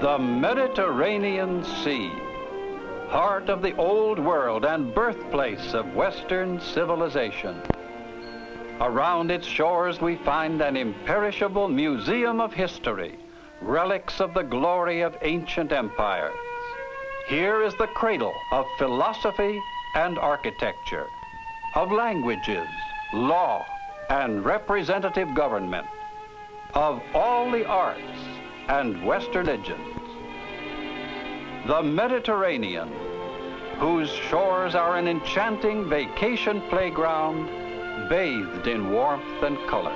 The Mediterranean Sea, heart of the old world and birthplace of Western civilization. Around its shores we find an imperishable museum of history, relics of the glory of ancient empires. Here is the cradle of philosophy and architecture, of languages, law, and representative government, of all the arts and Western religions. The Mediterranean, whose shores are an enchanting vacation playground bathed in warmth and color.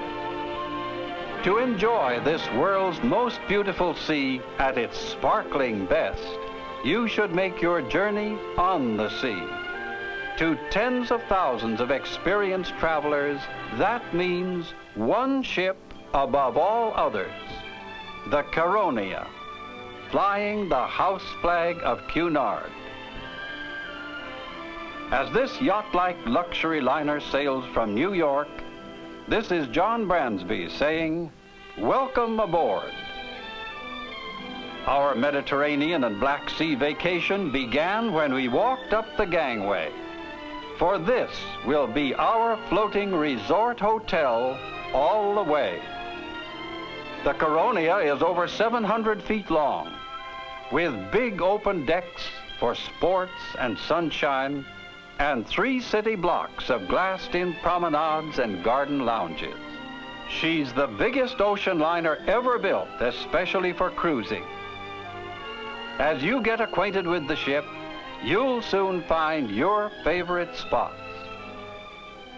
To enjoy this world's most beautiful sea at its sparkling best, you should make your journey on the sea. To tens of thousands of experienced travelers, that means one ship above all others, the Caronia, flying the house flag of Cunard. As this yacht-like luxury liner sails from New York, this is John Bransby saying, welcome aboard. Our Mediterranean and Black Sea vacation began when we walked up the gangway. For this will be our floating resort hotel all the way. The Caronia is over 700 feet long, with big open decks for sports and sunshine, and 3 city blocks of glassed-in promenades and garden lounges. She's the biggest ocean liner ever built, especially for cruising. As you get acquainted with the ship, you'll soon find your favorite spots.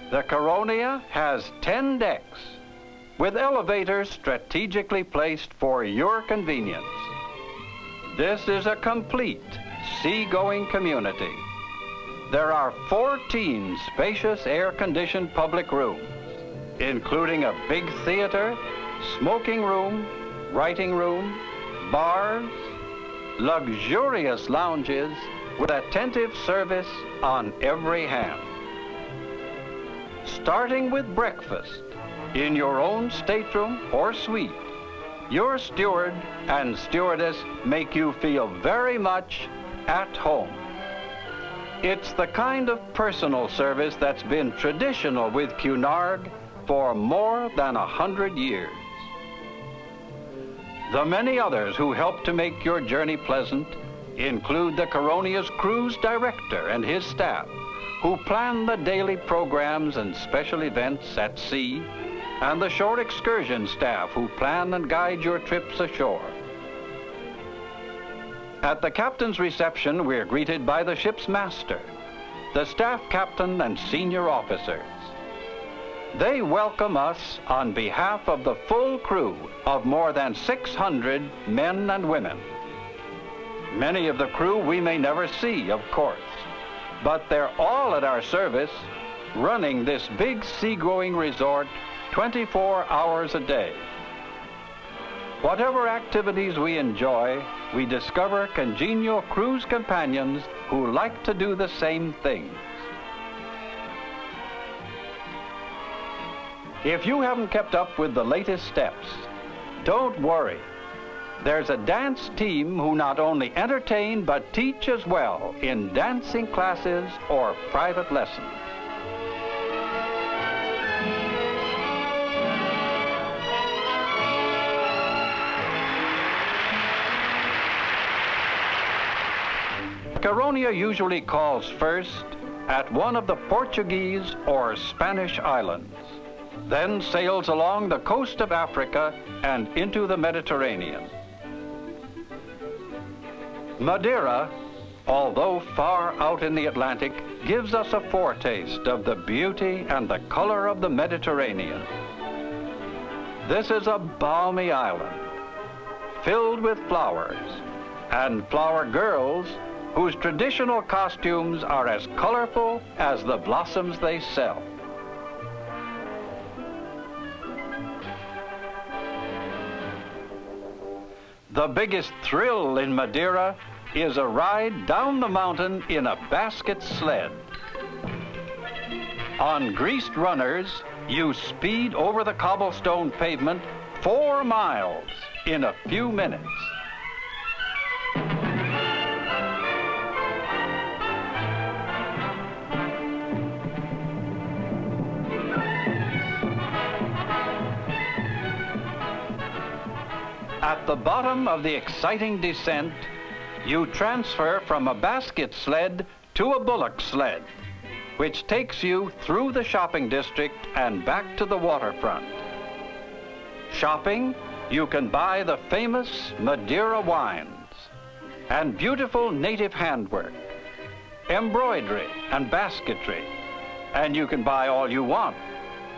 The Caronia has 10 decks, with elevators strategically placed for your convenience. This is a complete seagoing community. There are 14 spacious air-conditioned public rooms, including a big theater, smoking room, writing room, bars, luxurious lounges with attentive service on every hand. Starting with breakfast in your own stateroom or suite, your steward and stewardess make you feel very much at home. It's the kind of personal service that's been traditional with Cunard for more than 100 years. The many others who help to make your journey pleasant include the Caronia's cruise director and his staff, who plan the daily programs and special events at sea, and the shore excursion staff who plan and guide your trips ashore. At the captain's reception, we're greeted by the ship's master, the staff captain and senior officers. They welcome us on behalf of the full crew of more than 600 men and women. Many of the crew we may never see, of course, but they're all at our service, running this big seagoing resort 24 hours a day. Whatever activities we enjoy, we discover congenial cruise companions who like to do the same things. If you haven't kept up with the latest steps, don't worry. There's a dance team who not only entertain but teach as well in dancing classes or private lessons. Caronia usually calls first at one of the Portuguese or Spanish islands, then sails along the coast of Africa and into the Mediterranean. Madeira, although far out in the Atlantic, gives us a foretaste of the beauty and the color of the Mediterranean. This is a balmy island, filled with flowers, and flower girls whose traditional costumes are as colorful as the blossoms they sell. The biggest thrill in Madeira is a ride down the mountain in a basket sled. On greased runners, you speed over the cobblestone pavement 4 miles in a few minutes. At the bottom of the exciting descent, you transfer from a basket sled to a bullock sled, which takes you through the shopping district and back to the waterfront. Shopping, you can buy the famous Madeira wines and beautiful native handwork, embroidery and basketry, and you can buy all you want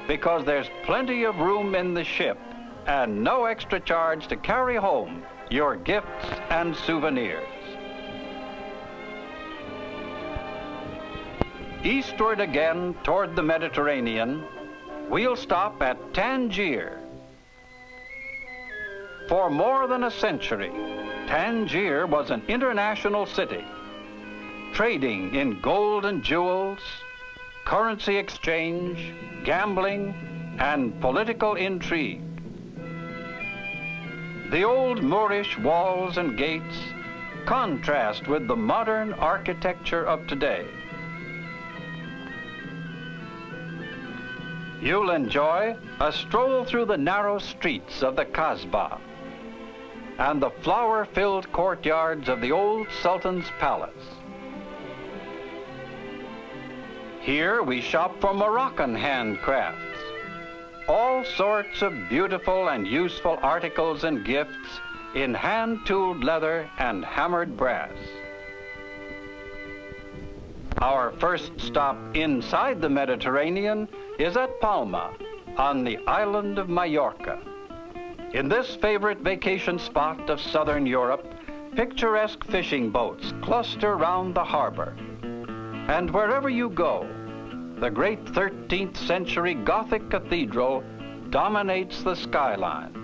because there's plenty of room in the ship and no extra charge to carry home your gifts and souvenirs. Eastward again toward the Mediterranean, we'll stop at Tangier. For more than a century, Tangier was an international city, trading in gold and jewels, currency exchange, gambling, and political intrigue. The old Moorish walls and gates contrast with the modern architecture of today. You'll enjoy a stroll through the narrow streets of the Kasbah and the flower-filled courtyards of the old Sultan's palace. Here we shop for Moroccan handcrafts, all sorts of beautiful and useful articles and gifts in hand-tooled leather and hammered brass. Our first stop inside the Mediterranean is at Palma, on the island of Majorca. In this favorite vacation spot of southern Europe, picturesque fishing boats cluster round the harbor. And wherever you go, the great 13th century Gothic cathedral dominates the skyline.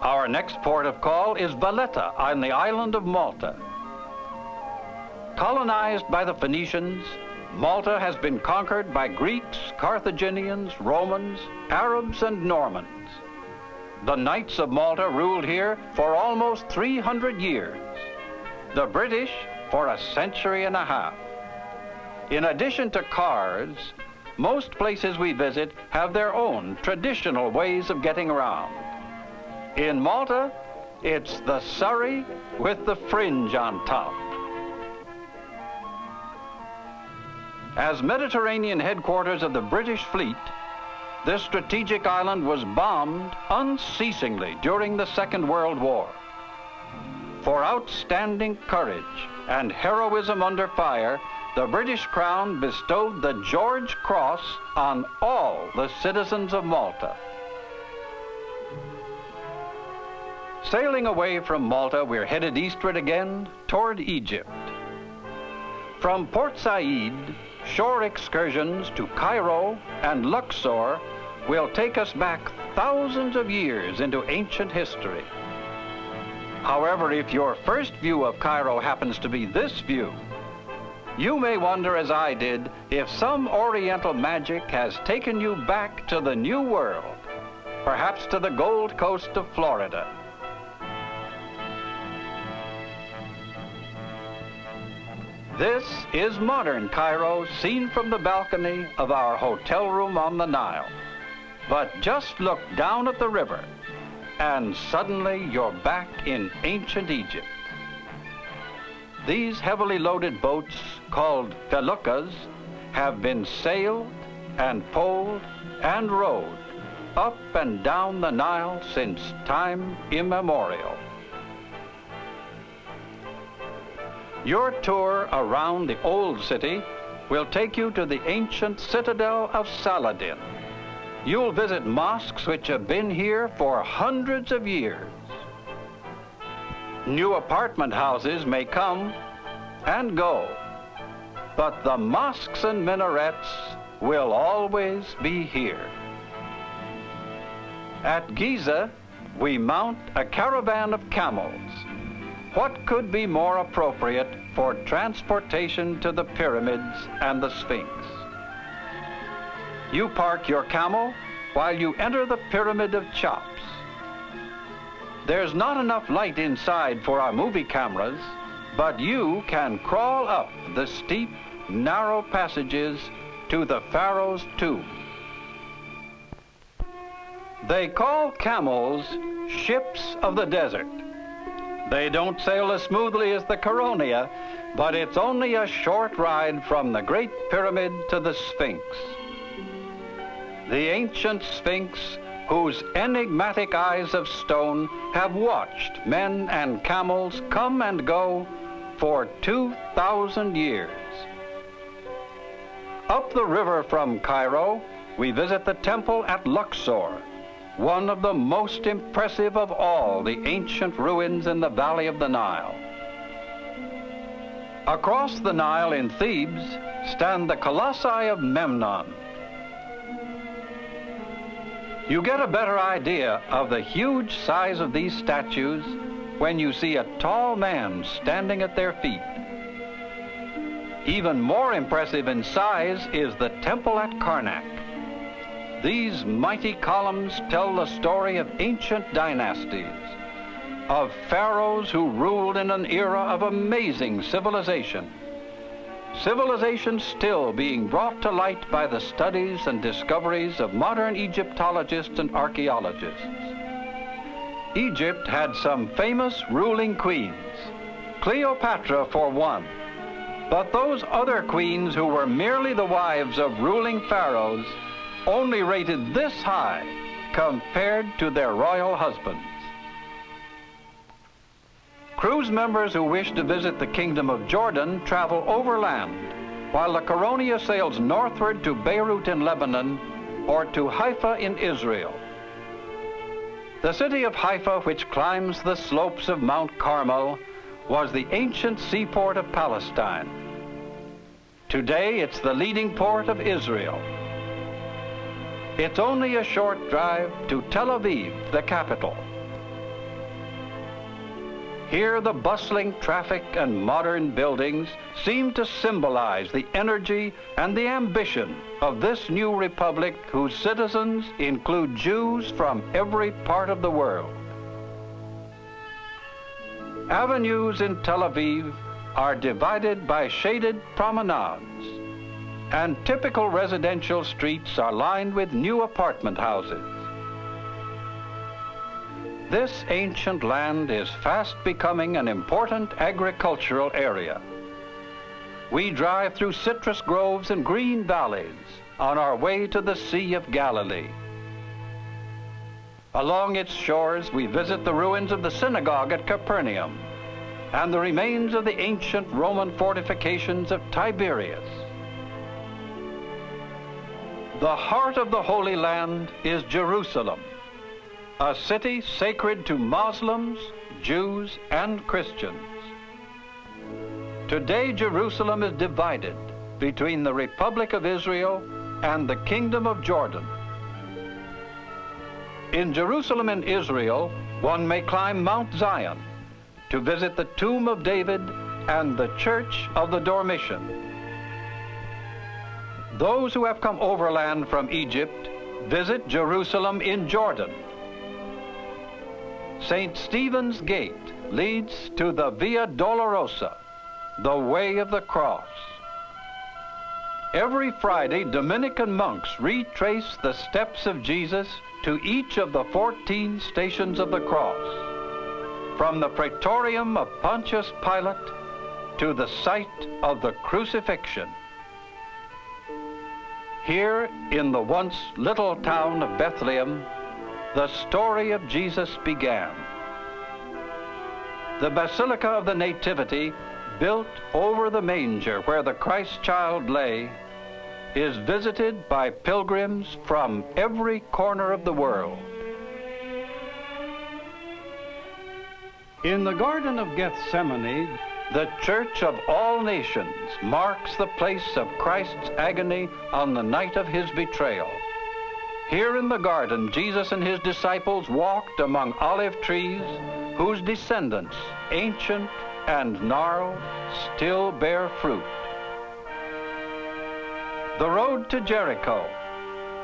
Our next port of call is Valletta on the island of Malta. Colonized by the Phoenicians, Malta has been conquered by Greeks, Carthaginians, Romans, Arabs, and Normans. The Knights of Malta ruled here for almost 300 years. The British for a century and a half. In addition to cars, most places we visit have their own traditional ways of getting around. In Malta, it's the surrey with the fringe on top. As Mediterranean headquarters of the British fleet, this strategic island was bombed unceasingly during the Second World War. For outstanding courage and heroism under fire, the British Crown bestowed the George Cross on all the citizens of Malta. Sailing away from Malta, we're headed eastward again toward Egypt. From Port Said, shore excursions to Cairo and Luxor will take us back thousands of years into ancient history. However, if your first view of Cairo happens to be this view, you may wonder, as I did, if some Oriental magic has taken you back to the New World, perhaps to the Gold Coast of Florida. This is modern Cairo, seen from the balcony of our hotel room on the Nile. But just look down at the river, and suddenly you're back in ancient Egypt. These heavily loaded boats, called feluccas, have been sailed and poled and rowed up and down the Nile since time immemorial. Your tour around the old city will take you to the ancient citadel of Saladin. You'll visit mosques which have been here for hundreds of years. New apartment houses may come and go, but the mosques and minarets will always be here. At Giza, we mount a caravan of camels. What could be more appropriate for transportation to the pyramids and the Sphinx? You park your camel while you enter the Pyramid of Chops. There's not enough light inside for our movie cameras, but you can crawl up the steep, narrow passages to the Pharaoh's tomb. They call camels ships of the desert. They don't sail as smoothly as the Caronia, but it's only a short ride from the Great Pyramid to the Sphinx. The ancient Sphinx, whose enigmatic eyes of stone have watched men and camels come and go for 2,000 years. Up the river from Cairo, we visit the temple at Luxor, one of the most impressive of all the ancient ruins in the valley of the Nile. Across the Nile in Thebes stand the Colossi of Memnon. You get a better idea of the huge size of these statues when you see a tall man standing at their feet. Even more impressive in size is the temple at Karnak. These mighty columns tell the story of ancient dynasties, of pharaohs who ruled in an era of amazing civilization. Civilization still being brought to light by the studies and discoveries of modern Egyptologists and archaeologists. Egypt had some famous ruling queens, Cleopatra for one, but those other queens who were merely the wives of ruling pharaohs only rated this high compared to their royal husbands. Cruise members who wish to visit the Kingdom of Jordan travel overland, while the Caronia sails northward to Beirut in Lebanon or to Haifa in Israel. The city of Haifa, which climbs the slopes of Mount Carmel, was the ancient seaport of Palestine. Today, it's the leading port of Israel. It's only a short drive to Tel Aviv, the capital. Here, the bustling traffic and modern buildings seem to symbolize the energy and the ambition of this new republic whose citizens include Jews from every part of the world. Avenues in Tel Aviv are divided by shaded promenades, and typical residential streets are lined with new apartment houses. This ancient land is fast becoming an important agricultural area. We drive through citrus groves and green valleys on our way to the Sea of Galilee. Along its shores, we visit the ruins of the synagogue at Capernaum and the remains of the ancient Roman fortifications of Tiberias. The heart of the Holy Land is Jerusalem, a city sacred to Muslims, Jews, and Christians. Today, Jerusalem is divided between the Republic of Israel and the Kingdom of Jordan. In Jerusalem in Israel, one may climb Mount Zion to visit the tomb of David and the Church of the Dormition. Those who have come overland from Egypt visit Jerusalem in Jordan. St. Stephen's Gate leads to the Via Dolorosa, the Way of the Cross. Every Friday, Dominican monks retrace the steps of Jesus to each of the 14 stations of the cross, from the praetorium of Pontius Pilate to the site of the crucifixion. Here, in the once little town of Bethlehem, the story of Jesus began. The Basilica of the Nativity, built over the manger where the Christ child lay, is visited by pilgrims from every corner of the world. In the Garden of Gethsemane, the Church of all nations marks the place of Christ's agony on the night of his betrayal. Here in the garden, Jesus and his disciples walked among olive trees whose descendants, ancient and gnarled, still bear fruit. The road to Jericho,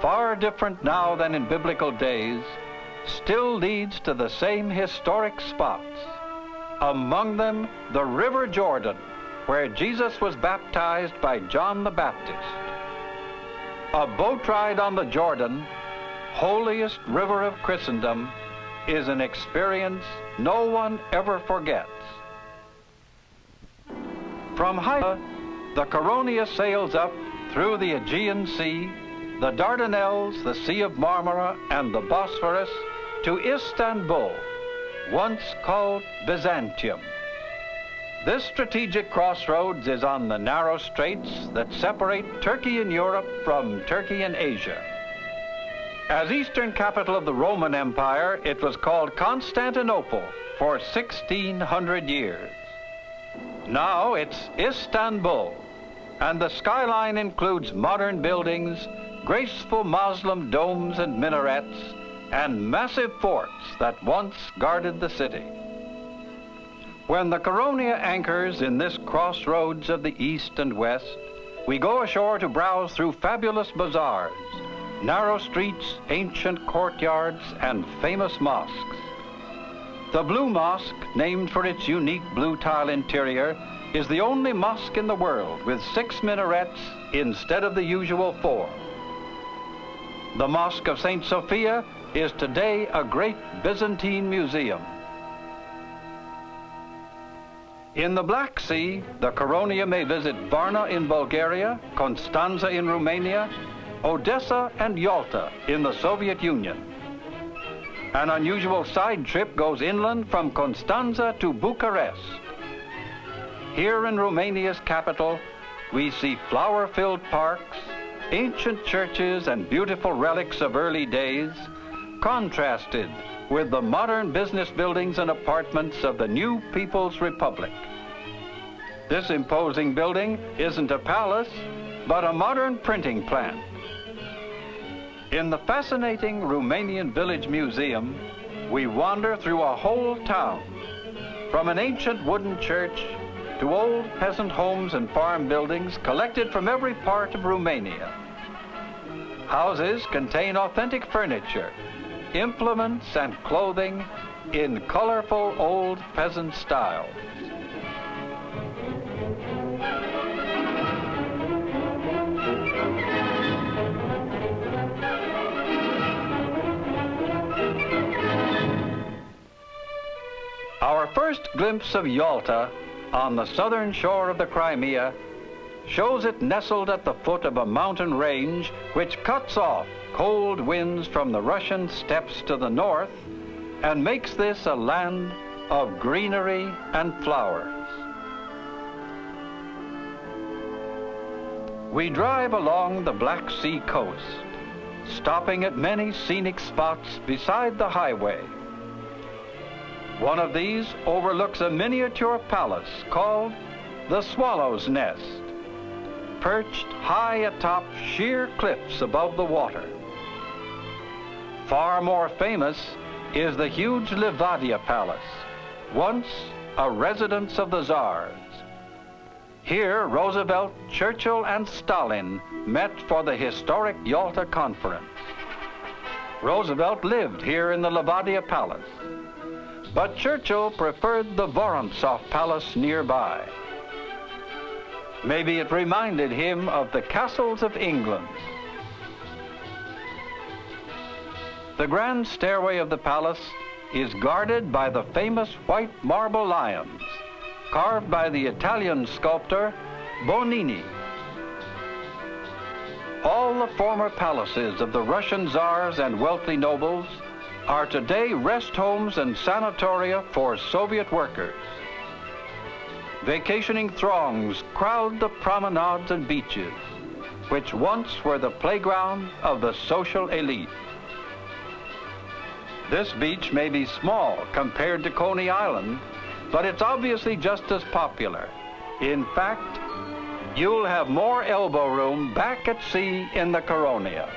far different now than in biblical days, still leads to the same historic spots. Among them, the River Jordan, where Jesus was baptized by John the Baptist. A boat ride on the Jordan, holiest river of Christendom, is an experience no one ever forgets. From Yalta, the Caronia sails up through the Aegean Sea, the Dardanelles, the Sea of Marmara, and the Bosphorus to Istanbul, once called Byzantium. This strategic crossroads is on the narrow straits that separate Turkey in Europe from Turkey in Asia. As eastern capital of the Roman Empire, it was called Constantinople for 1,600 years. Now it's Istanbul, and the skyline includes modern buildings, graceful Muslim domes and minarets, and massive forts that once guarded the city. When the Caronia anchors in this crossroads of the east and west, we go ashore to browse through fabulous bazaars, narrow streets, ancient courtyards, and famous mosques. The Blue Mosque, named for its unique blue tile interior, is the only mosque in the world with 6 minarets instead of the usual 4. The Mosque of St. Sophia is today a great Byzantine museum. In the Black Sea, the Caronia may visit Varna in Bulgaria, Constanza in Romania, Odessa and Yalta in the Soviet Union. An unusual side trip goes inland from Constanza to Bucharest. Here in Romania's capital, we see flower-filled parks, ancient churches and beautiful relics of early days, contrasted with the modern business buildings and apartments of the new People's Republic. This imposing building isn't a palace, but a modern printing plant. In the fascinating Romanian Village Museum, we wander through a whole town, from an ancient wooden church to old peasant homes and farm buildings collected from every part of Romania. Houses contain authentic furniture, implements and clothing in colorful old peasant styles. Our first glimpse of Yalta on the southern shore of the Crimea shows it nestled at the foot of a mountain range which cuts off cold winds from the Russian steppes to the north and makes this a land of greenery and flowers. We drive along the Black Sea coast, stopping at many scenic spots beside the highway. One of these overlooks a miniature palace called the Swallow's Nest, perched high atop sheer cliffs above the water. Far more famous is the huge Livadia Palace, once a residence of the Tsars. Here, Roosevelt, Churchill, and Stalin met for the historic Yalta Conference. Roosevelt lived here in the Livadia Palace, but Churchill preferred the Vorontsov Palace nearby. Maybe it reminded him of the castles of England. The grand stairway of the palace is guarded by the famous white marble lions, carved by the Italian sculptor Bonini. All the former palaces of the Russian czars and wealthy nobles are today rest homes and sanatoria for Soviet workers. Vacationing throngs crowd the promenades and beaches, which once were the playground of the social elite. This beach may be small compared to Coney Island, but it's obviously just as popular. In fact, you'll have more elbow room back at sea in the Caronia.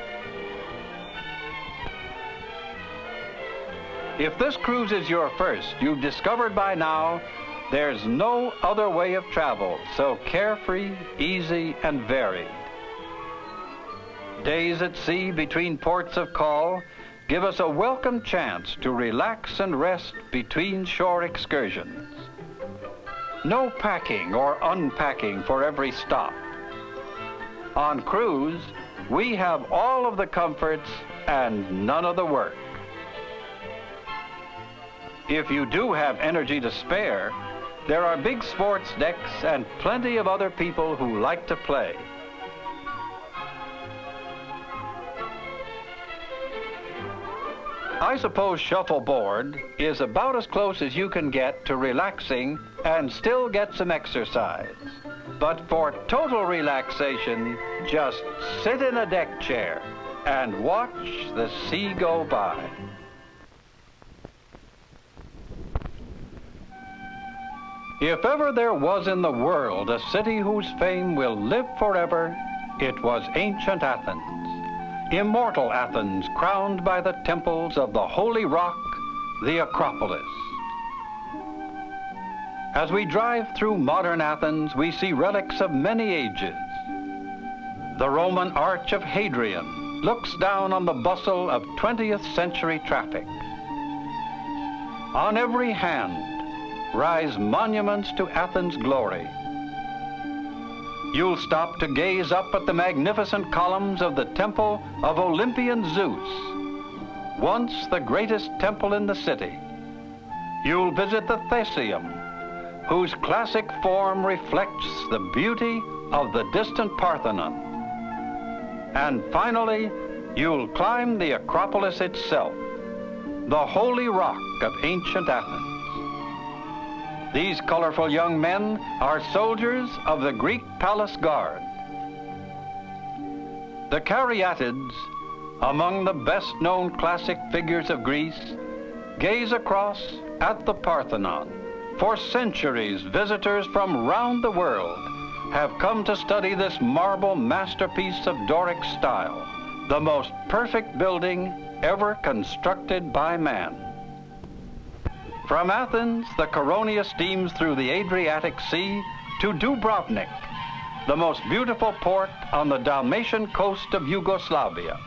If this cruise is your first, you've discovered by now there's no other way of travel so carefree, easy, and varied. Days at sea between ports of call give us a welcome chance to relax and rest between shore excursions. No packing or unpacking for every stop. On cruise, we have all of the comforts and none of the work. If you do have energy to spare, there are big sports decks and plenty of other people who like to play. I suppose shuffleboard is about as close as you can get to relaxing and still get some exercise. But for total relaxation, just sit in a deck chair and watch the sea go by. If ever there was in the world a city whose fame will live forever, it was ancient Athens. Immortal Athens, crowned by the temples of the Holy Rock, the Acropolis. As we drive through modern Athens, we see relics of many ages. The Roman Arch of Hadrian looks down on the bustle of 20th century traffic. On every hand rise monuments to Athens' glory. You'll stop to gaze up at the magnificent columns of the temple of Olympian Zeus, once the greatest temple in the city. You'll visit the Theseum, whose classic form reflects the beauty of the distant Parthenon. And finally, you'll climb the Acropolis itself, the holy rock of ancient Athens. These colorful young men are soldiers of the Greek palace guard. The Caryatids, among the best-known classic figures of Greece, gaze across at the Parthenon. For centuries, visitors from round the world have come to study this marble masterpiece of Doric style, the most perfect building ever constructed by man. From Athens, the Caronia steams through the Adriatic Sea to Dubrovnik, the most beautiful port on the Dalmatian coast of Yugoslavia.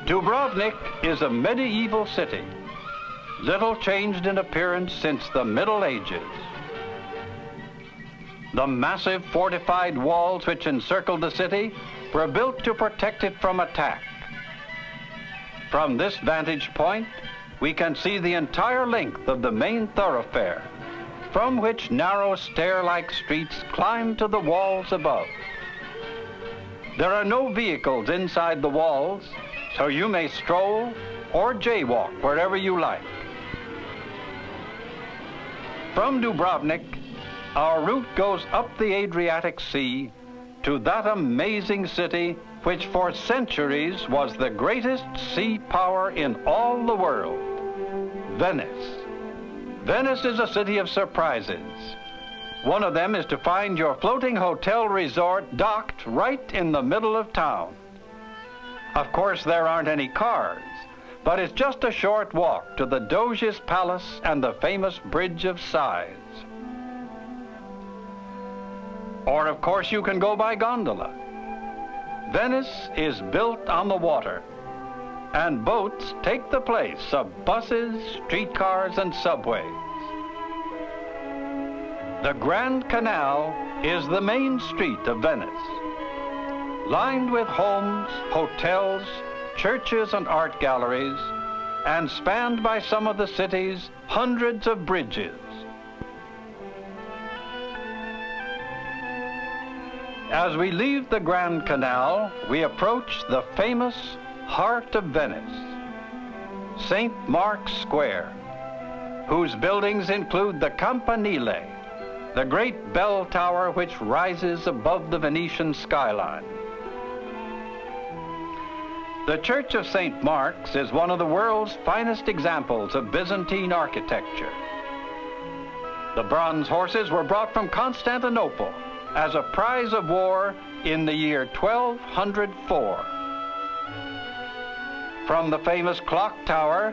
Dubrovnik is a medieval city, little changed in appearance since the Middle Ages. The massive fortified walls which encircled the city were built to protect it from attack. From this vantage point, we can see the entire length of the main thoroughfare, from which narrow stair-like streets climb to the walls above. There are no vehicles inside the walls, so you may stroll or jaywalk wherever you like. From Dubrovnik, our route goes up the Adriatic Sea to that amazing city which for centuries was the greatest sea power in all the world, Venice. Venice is a city of surprises. One of them is to find your floating hotel resort docked right in the middle of town. Of course, there aren't any cars, but it's just a short walk to the Doge's Palace and the famous Bridge of Sighs. Or, of course, you can go by gondola. Venice is built on the water, and boats take the place of buses, streetcars, and subways. The Grand Canal is the main street of Venice, lined with homes, hotels, churches, and art galleries, and spanned by some of the city's hundreds of bridges. As we leave the Grand Canal, we approach the famous heart of Venice, St. Mark's Square, whose buildings include the Campanile, the great bell tower which rises above the Venetian skyline. The Church of St. Mark's is one of the world's finest examples of Byzantine architecture. The bronze horses were brought from Constantinople as a prize of war in the year 1204. From the famous clock tower,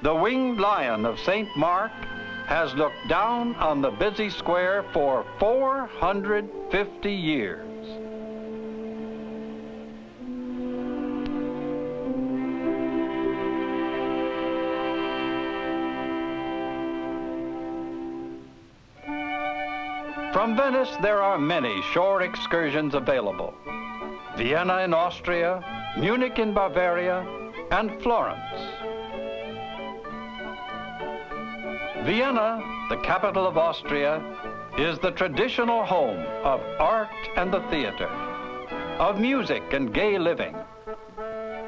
the winged lion of St. Mark has looked down on the busy square for 450 years. From Venice, there are many shore excursions available. Vienna in Austria, Munich in Bavaria, and Florence. Vienna, the capital of Austria, is the traditional home of art and the theater, of music and gay living,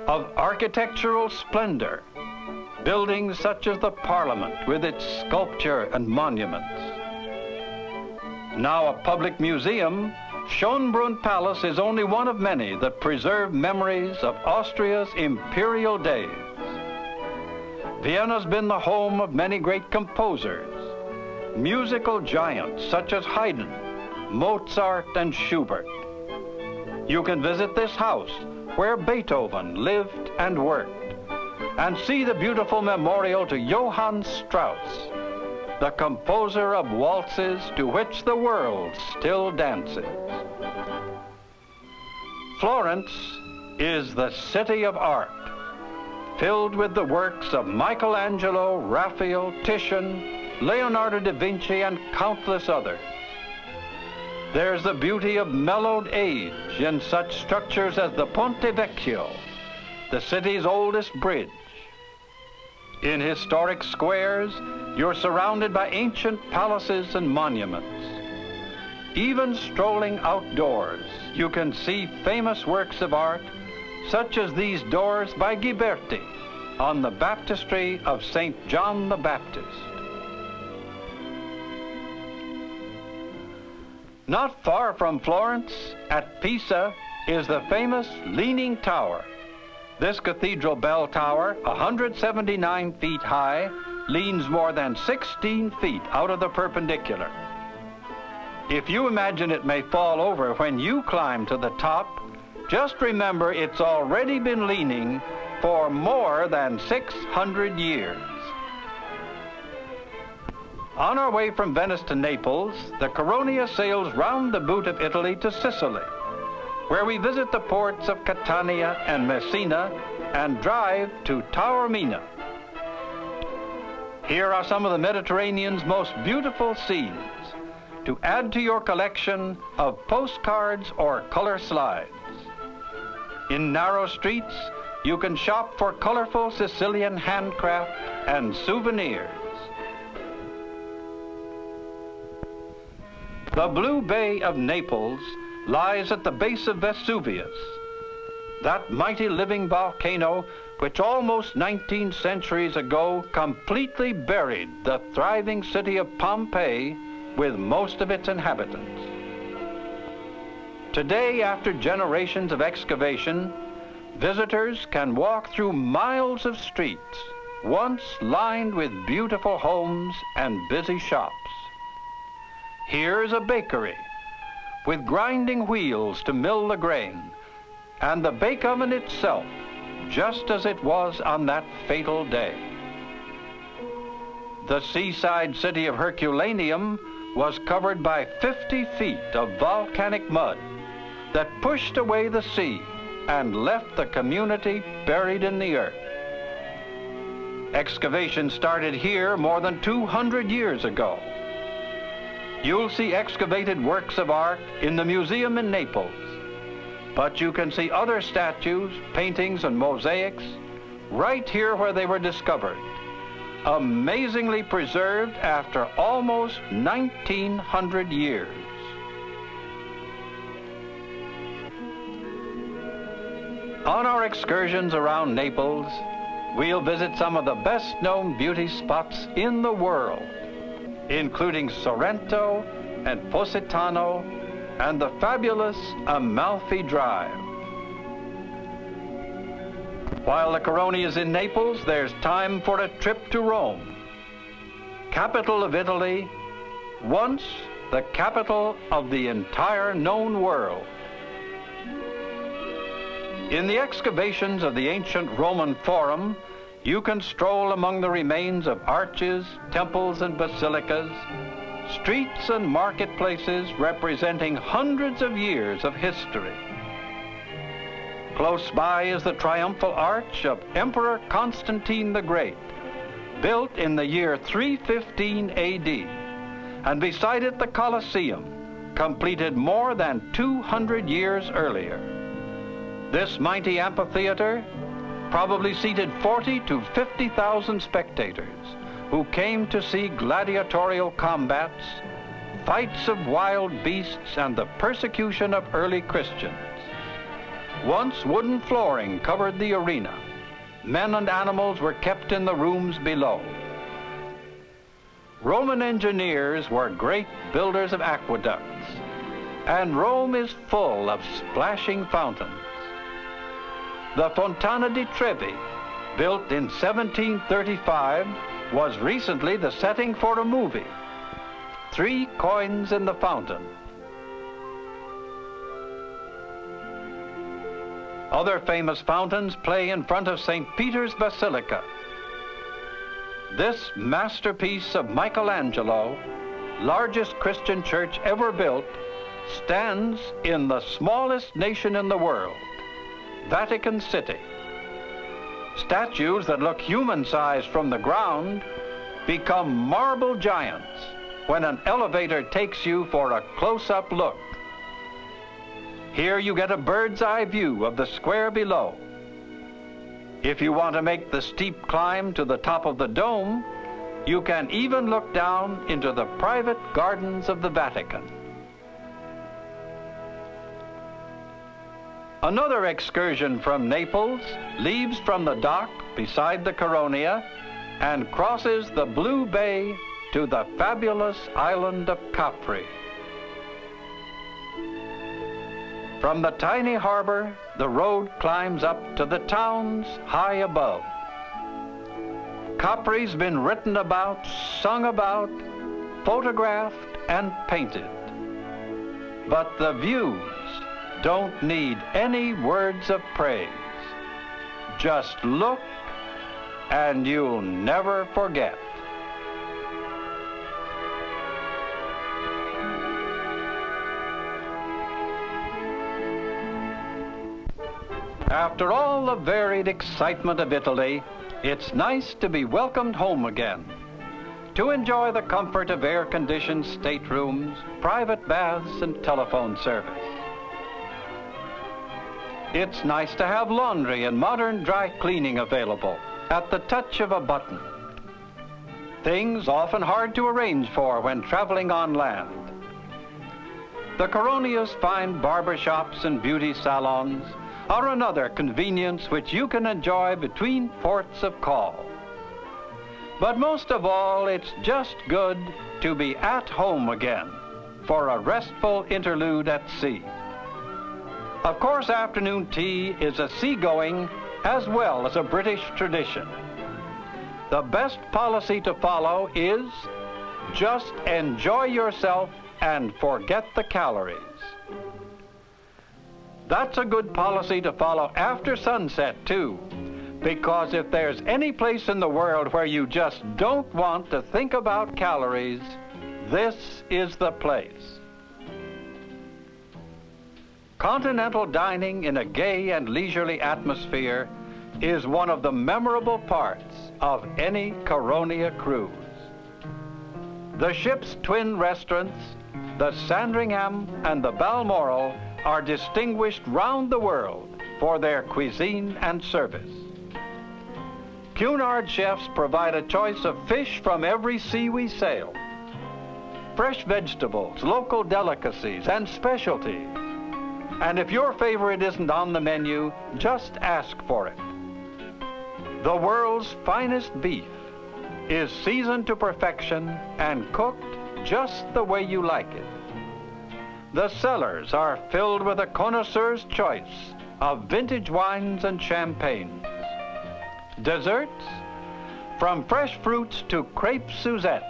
of architectural splendor, buildings such as the Parliament with its sculpture and monuments. Now a public museum, Schönbrunn Palace is only one of many that preserve memories of Austria's imperial days. Vienna's been the home of many great composers, musical giants such as Haydn, Mozart, and Schubert. You can visit this house where Beethoven lived and worked, and see the beautiful memorial to Johann Strauss, the composer of waltzes to which the world still dances. Florence is the city of art, filled with the works of Michelangelo, Raphael, Titian, Leonardo da Vinci, and countless others. There's the beauty of mellowed age in such structures as the Ponte Vecchio, the city's oldest bridge. In historic squares, you're surrounded by ancient palaces and monuments. Even strolling outdoors, you can see famous works of art, such as these doors by Ghiberti on the baptistry of St. John the Baptist. Not far from Florence, at Pisa, is the famous Leaning Tower. This cathedral bell tower, 179 feet high, leans more than 16 feet out of the perpendicular. If you imagine it may fall over when you climb to the top, just remember it's already been leaning for more than 600 years. On our way from Venice to Naples, the Caronia sails round the boot of Italy to Sicily, where we visit the ports of Catania and Messina and drive to Taormina. Here are some of the Mediterranean's most beautiful scenes to add to your collection of postcards or color slides. In narrow streets, you can shop for colorful Sicilian handcraft and souvenirs. The blue Bay of Naples lies at the base of Vesuvius, that mighty living volcano which almost 19 centuries ago completely buried the thriving city of Pompeii with most of its inhabitants. Today, after generations of excavation, visitors can walk through miles of streets once lined with beautiful homes and busy shops. Here's a bakery with grinding wheels to mill the grain, and the bake oven itself, just as it was on that fatal day. The seaside city of Herculaneum was covered by 50 feet of volcanic mud that pushed away the sea and left the community buried in the earth. Excavation started here more than 200 years ago. You'll see excavated works of art in the museum in Naples, but you can see other statues, paintings, and mosaics right here where they were discovered, amazingly preserved after almost 1900 years. On our excursions around Naples, we'll visit some of the best-known beauty spots in the world, including Sorrento and Positano and the fabulous Amalfi Drive. While the Caronia is in Naples, there's time for a trip to Rome, capital of Italy, once the capital of the entire known world. In the excavations of the ancient Roman Forum, you can stroll among the remains of arches, temples, and basilicas, streets and marketplaces representing hundreds of years of history. Close by is the triumphal arch of Emperor Constantine the Great, built in the year 315 AD, and beside it the Colosseum, completed more than 200 years earlier. This mighty amphitheater probably seated 40 to 50,000 spectators who came to see gladiatorial combats, fights of wild beasts, and the persecution of early Christians. Once wooden flooring covered the arena. Men and animals were kept in the rooms below. Roman engineers were great builders of aqueducts, and Rome is full of splashing fountains. The Fontana di Trevi, built in 1735, was recently the setting for a movie. 3 coins in the fountain. Other famous fountains play in front of St. Peter's Basilica. This masterpiece of Michelangelo, largest Christian church ever built, stands in the smallest nation in the world, Vatican City. Statues that look human-sized from the ground become marble giants when an elevator takes you for a close-up look. Here you get a bird's-eye view of the square below. If you want to make the steep climb to the top of the dome, you can even look down into the private gardens of the Vatican. Another excursion from Naples leaves from the dock beside the Caronia and crosses the blue bay to the fabulous island of Capri. From the tiny harbor, the road climbs up to the towns high above. Capri's been written about, sung about, photographed, and painted. But the views don't need any words of praise. Just look and you'll never forget. After all the varied excitement of Italy, it's nice to be welcomed home again, to enjoy the comfort of air-conditioned staterooms, private baths, and telephone service. It's nice to have laundry and modern dry cleaning available at the touch of a button. Things often hard to arrange for when traveling on land. The Caronia's fine barber shops and beauty salons are another convenience which you can enjoy between ports of call. But most of all, it's just good to be at home again for a restful interlude at sea. Of course, afternoon tea is a seagoing as well as a British tradition. The best policy to follow is just enjoy yourself and forget the calories. That's a good policy to follow after sunset, too, because if there's any place in the world where you just don't want to think about calories, this is the place. Continental dining in a gay and leisurely atmosphere is one of the memorable parts of any Caronia cruise. The ship's twin restaurants, the Sandringham and the Balmoral, are distinguished round the world for their cuisine and service. Cunard chefs provide a choice of fish from every sea we sail, fresh vegetables, local delicacies, and specialties. And if your favorite isn't on the menu, just ask for it. The world's finest beef is seasoned to perfection and cooked just the way you like it. The cellars are filled with a connoisseur's choice of vintage wines and champagnes. Desserts, from fresh fruits to crepe Suzette,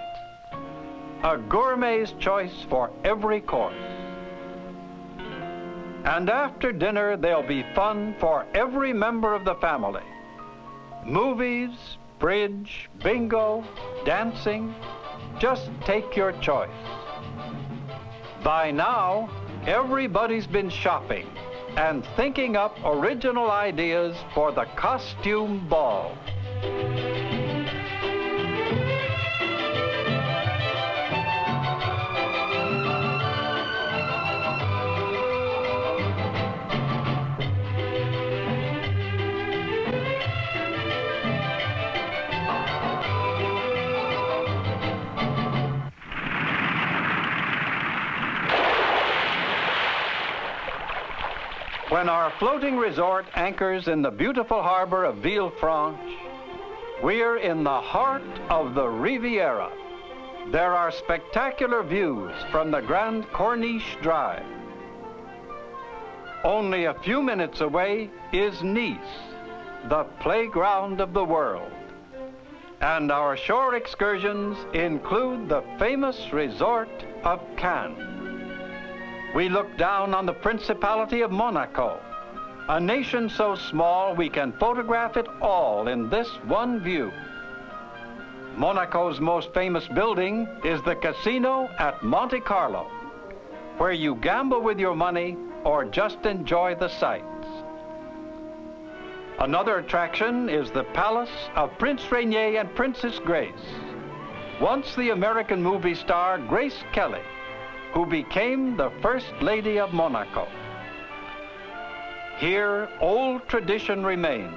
a gourmet's choice for every course. And after dinner, there'll be fun for every member of the family. Movies, bridge, bingo, dancing, just take your choice. By now, everybody's been shopping and thinking up original ideas for the costume ball. When our floating resort anchors in the beautiful harbor of Villefranche, we're in the heart of the Riviera. There are spectacular views from the Grand Corniche Drive. Only a few minutes away is Nice, the playground of the world. And our shore excursions include the famous resort of Cannes. We look down on the Principality of Monaco, a nation so small we can photograph it all in this one view. Monaco's most famous building is the casino at Monte Carlo, where you gamble with your money or just enjoy the sights. Another attraction is the palace of Prince Rainier and Princess Grace, once the American movie star Grace Kelly, who became the First Lady of Monaco. Here, old tradition remains,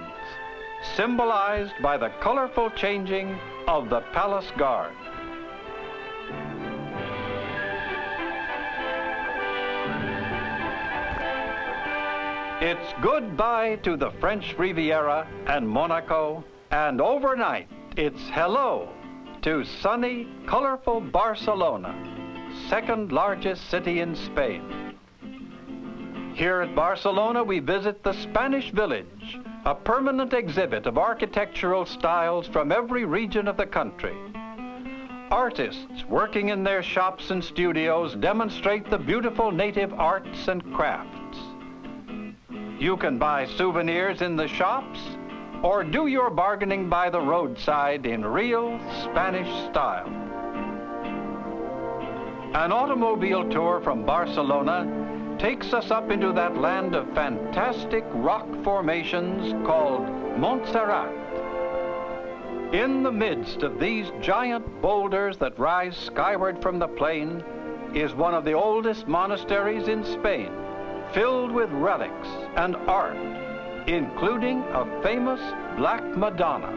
symbolized by the colorful changing of the palace guard. It's goodbye to the French Riviera and Monaco, and overnight, it's hello to sunny, colorful Barcelona, second largest city in Spain. Here at Barcelona, we visit the Spanish Village, a permanent exhibit of architectural styles from every region of the country. Artists working in their shops and studios demonstrate the beautiful native arts and crafts. You can buy souvenirs in the shops or do your bargaining by the roadside in real Spanish style. An automobile tour from Barcelona takes us up into that land of fantastic rock formations called Montserrat. In the midst of these giant boulders that rise skyward from the plain is one of the oldest monasteries in Spain, filled with relics and art, including a famous Black Madonna.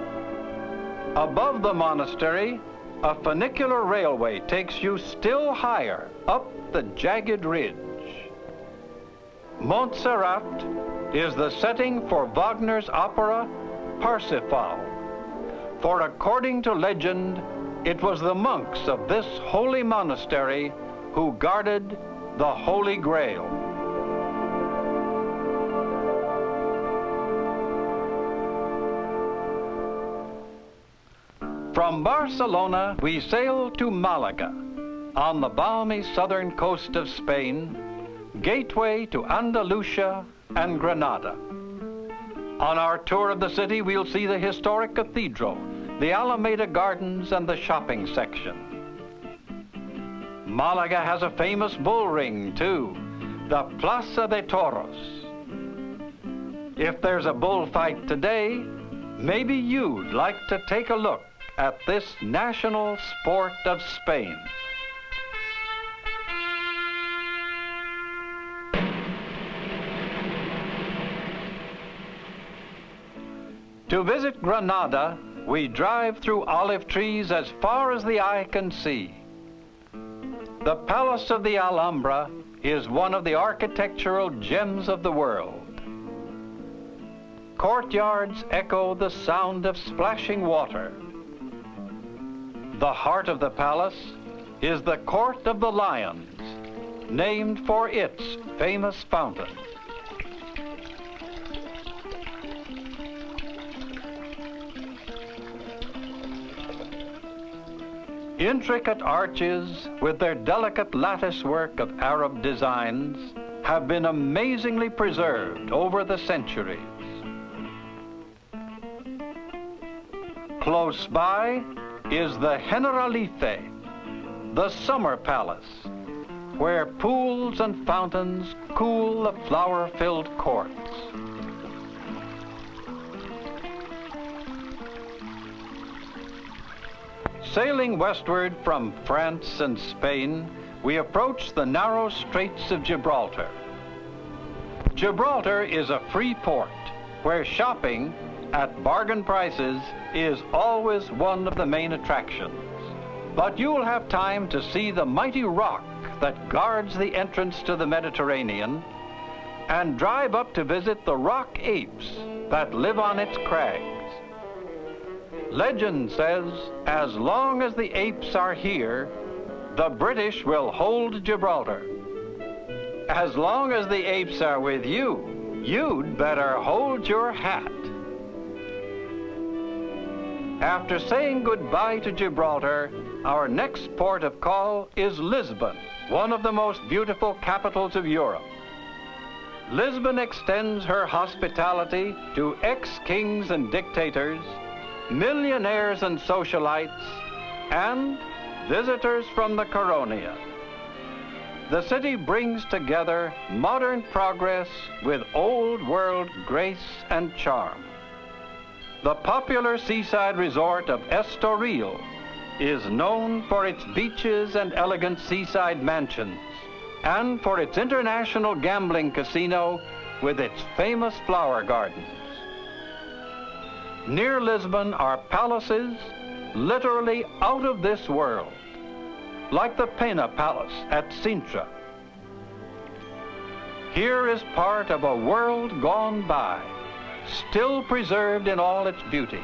Above the monastery, a funicular railway takes you still higher up the jagged ridge. Montserrat is the setting for Wagner's opera Parsifal, for according to legend, it was the monks of this holy monastery who guarded the Holy Grail. From Barcelona, we sail to Malaga, on the balmy southern coast of Spain, gateway to Andalusia and Granada. On our tour of the city, we'll see the historic cathedral, the Alameda Gardens, and the shopping section. Malaga has a famous bull ring, too, the Plaza de Toros. If there's a bullfight today, maybe you'd like to take a look at this national sport of Spain. To visit Granada, we drive through olive trees as far as the eye can see. The Palace of the Alhambra is one of the architectural gems of the world. Courtyards echo the sound of splashing water. The heart of the palace is the Court of the Lions, named for its famous fountain. Intricate arches with their delicate lattice work of Arab designs have been amazingly preserved over the centuries. Close by is the Generalife, the summer palace, where pools and fountains cool the flower-filled courts. Sailing westward from France and Spain, we approach the narrow straits of Gibraltar. Gibraltar is a free port where shopping at bargain prices is always one of the main attractions. But you'll have time to see the mighty rock that guards the entrance to the Mediterranean and drive up to visit the rock apes that live on its crags. Legend says, as long as the apes are here, the British will hold Gibraltar. As long as the apes are with you, you'd better hold your hat. After saying goodbye to Gibraltar, our next port of call is Lisbon, one of the most beautiful capitals of Europe. Lisbon extends her hospitality to ex-kings and dictators, millionaires and socialites, and visitors from the Caronia. The city brings together modern progress with old world grace and charm. The popular seaside resort of Estoril is known for its beaches and elegant seaside mansions, and for its international gambling casino with its famous flower gardens. Near Lisbon are palaces literally out of this world, like the Pena Palace at Sintra. Here is part of a world gone by, still preserved in all its beauty,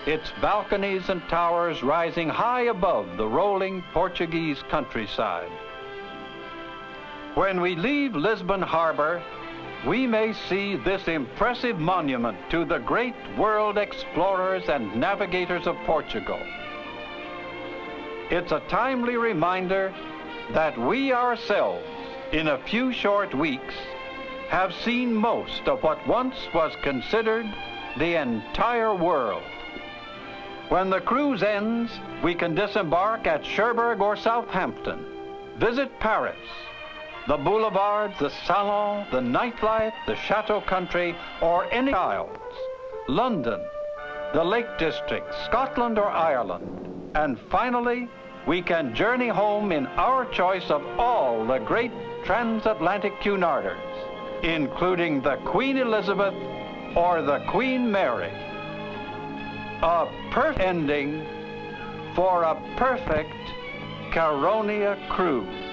its balconies and towers rising high above the rolling Portuguese countryside. When we leave Lisbon Harbor, we may see this impressive monument to the great world explorers and navigators of Portugal. It's a timely reminder that we ourselves, in a few short weeks, have seen most of what once was considered the entire world. When the cruise ends, we can disembark at Cherbourg or Southampton, visit Paris, the boulevards, the salon, the nightlife, the chateau country, or any isles, London, the Lake District, Scotland or Ireland. And finally, we can journey home in our choice of all the great transatlantic Cunarders, including the Queen Elizabeth or the Queen Mary. A perfect ending for a perfect Caronia cruise.